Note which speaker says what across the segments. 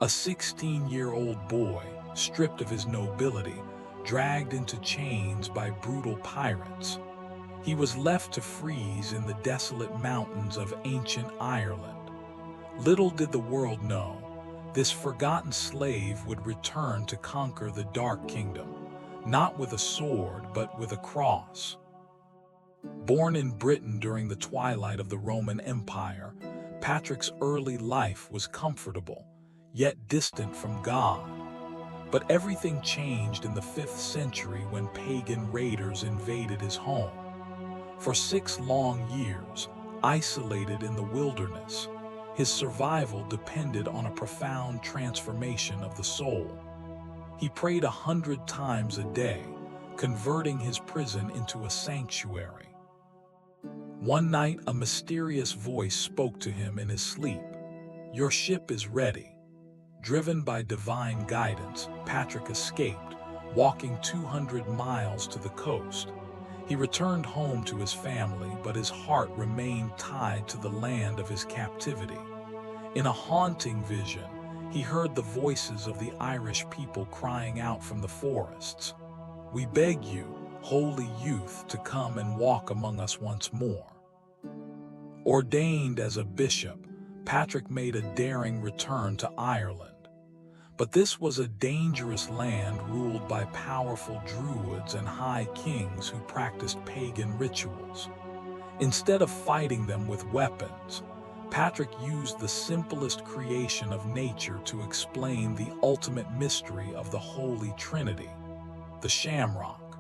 Speaker 1: A 16-year-old boy, stripped of his nobility, dragged into chains by brutal pirates. He was left to freeze in the desolate mountains of ancient Ireland. Little did the world know, this forgotten slave would return to conquer the Dark Kingdom, not with a sword but with a cross. Born in Britain during the twilight of the Roman Empire, Patrick's early life was comfortable, yet distant from God. But everything changed in the 5th century when pagan raiders invaded his home. For 6 long years, isolated in the wilderness, his survival depended on a profound transformation of the soul. He prayed 100 times a day, converting his prison into a sanctuary. One night, a mysterious voice spoke to him in his sleep. "Your ship is ready." Driven by divine guidance, Patrick escaped, walking 200 miles to the coast. He returned home to his family, but his heart remained tied to the land of his captivity. In a haunting vision, he heard the voices of the Irish people crying out from the forests, "We beg you, holy youth, to come and walk among us once more." Ordained as a bishop, Patrick made a daring return to Ireland. But this was a dangerous land ruled by powerful Druids and high kings who practiced pagan rituals. Instead of fighting them with weapons, Patrick used the simplest creation of nature to explain the ultimate mystery of the Holy Trinity, the Shamrock.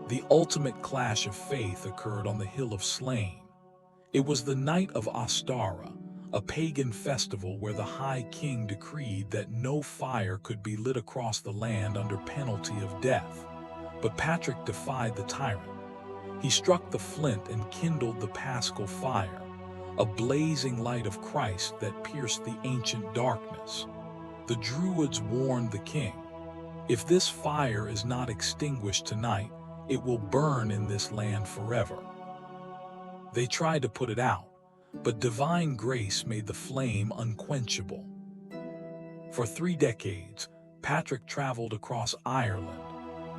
Speaker 1: The ultimate clash of faith occurred on the Hill of Slane. It was the night of Ostara, a pagan festival where the High King decreed that no fire could be lit across the land under penalty of death. But Patrick defied the tyrant. He struck the flint and kindled the Paschal fire, a blazing light of Christ that pierced the ancient darkness. The Druids warned the king, "If this fire is not extinguished tonight, it will burn in this land forever." They tried to put it out, but divine grace made the flame unquenchable. For 3 decades, Patrick traveled across Ireland,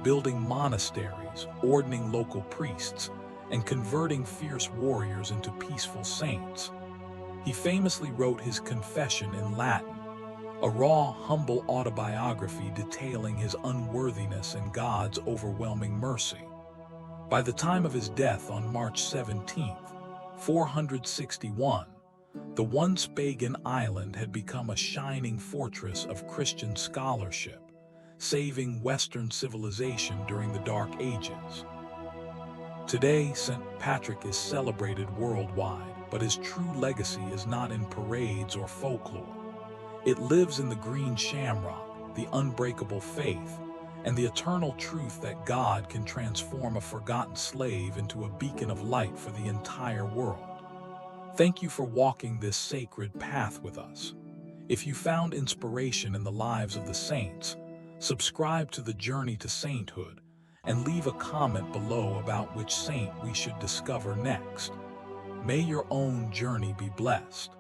Speaker 1: building monasteries, ordaining local priests, and converting fierce warriors into peaceful saints. He famously wrote his Confession in Latin, a raw, humble autobiography detailing his unworthiness and God's overwhelming mercy. By the time of his death on March 17, 461, the once pagan island had become a shining fortress of Christian scholarship, saving Western civilization during the Dark Ages. Today, St. Patrick is celebrated worldwide, but his true legacy is not in parades or folklore. It lives in the green shamrock, the unbreakable faith, and the eternal truth that God can transform a forgotten slave into a beacon of light for the entire world. Thank you for walking this sacred path with us. If you found inspiration in the lives of the saints, subscribe to the Journey to Sainthood and leave a comment below about which saint we should discover next. May your own journey be blessed.